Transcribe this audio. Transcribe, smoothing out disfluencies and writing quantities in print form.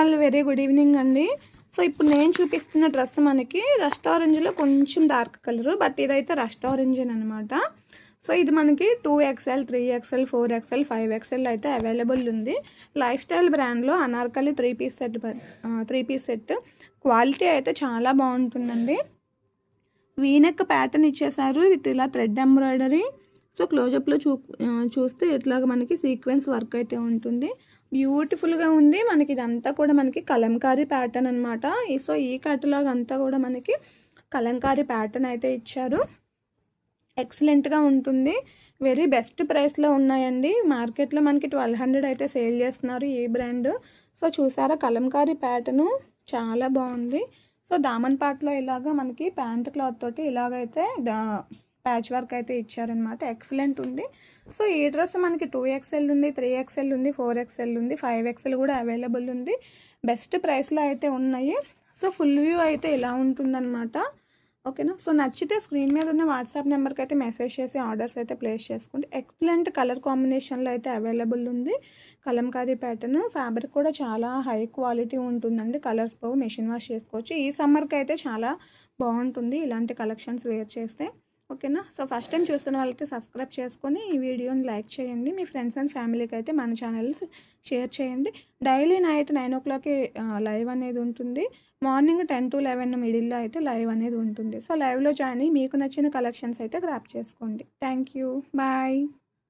All very good evening అండి. So ఇప్పుడు నేను చూపిస్తున్న డ్రెస్ మనకి రస్ట్ ఆరెంజ్లో కొంచెం డార్క్ కలర్, బట్ ఇదైతే రస్ట్ ఆరెంజ్ అనమాట. సో ఇది మనకి 2XL 3XL 4XL 5XL అయితే అవైలబుల్ ఉంది. లైఫ్ స్టైల్ బ్రాండ్లో అనార్కలి 3 పీస్ సెట్ క్వాలిటీ అయితే చాలా బాగుంటుందండి. వీనెక్ ప్యాటర్న్ ఇచ్చేసారు విత్ ఇలా థ్రెడ్ ఎంబ్రాయిడరీ. సో క్లోజప్లో చూస్తే ఇట్లాగా మనకి సీక్వెన్స్ వర్క్ అయితే ఉంటుంది. బ్యూటిఫుల్గా ఉంది. మనకి ఇదంతా కూడా మనకి కలంకారీ ప్యాటర్న్ అనమాట. సో ఈ కట్లాగ్ అంతా కూడా మనకి కలంకారీ ప్యాటర్న్ అయితే ఇచ్చారు. ఎక్సలెంట్గా ఉంటుంది. వెరీ బెస్ట్ ప్రైస్లో ఉన్నాయండి. మార్కెట్లో మనకి 1200 అయితే సేల్ చేస్తున్నారు ఈ బ్రాండ్. సో చూసారా కలంకారీ ప్యాటర్ను చాలా బాగుంది. సో దామన్ పార్ట్లో ఇలాగా మనకి ప్యాంట్ క్లాత్ తోటి ఇలాగైతే ప్యాచ్ వర్క్ అయితే ఇచ్చారనమాట. ఎక్సలెంట్ ఉంది. సో ఈ డ్రెస్ మనకి 2XL ఉంది, 3XL ఉంది, 4XL ఉంది, 5XL కూడా అవైలబుల్ ఉంది. బెస్ట్ ప్రైస్లో అయితే ఉన్నాయి. సో ఫుల్ వ్యూ అయితే ఇలా ఉంటుందన్నమాట. ఓకేనా. సో నచ్చితే స్క్రీన్ మీద ఉన్న వాట్సాప్ నెంబర్కి అయితే మెసేజ్ చేసి ఆర్డర్స్ అయితే ప్లేస్ చేసుకోండి. ఎక్సలెంట్ కలర్ కాంబినేషన్లో అయితే అవైలబుల్ ఉంది. కలంకారీ ప్యాటర్న్ ఫ్యాబ్రిక్ కూడా చాలా హై క్వాలిటీ ఉంటుందండి. కలర్స్ పోవు, మెషిన్ వాష్ చేసుకోవచ్చు. ఈ సమ్మర్కి అయితే చాలా బాగుంటుంది ఇలాంటి కలెక్షన్స్ వేర్ చేస్తే. ఓకేనా. సో ఫస్ట్ టైం చూస్తున్న వాళ్ళైతే సబ్స్క్రైబ్ చేసుకొని ఈ వీడియోని లైక్ చేయండి. మీ ఫ్రెండ్స్ అండ్ ఫ్యామిలీకి అయితే మన ఛానల్ షేర్ చేయండి. డైలీ నైట్ 9 o'clockకి లైవ్ అనేది ఉంటుంది. మార్నింగ్ 10 to 11 మిడిల్లో అయితే లైవ్ అనేది ఉంటుంది. సో లైవ్లో జాయిన్ అయ్యి మీకు నచ్చిన కలెక్షన్స్ అయితే గ్రాప్ చేసుకోండి. Thank you. బాయ్.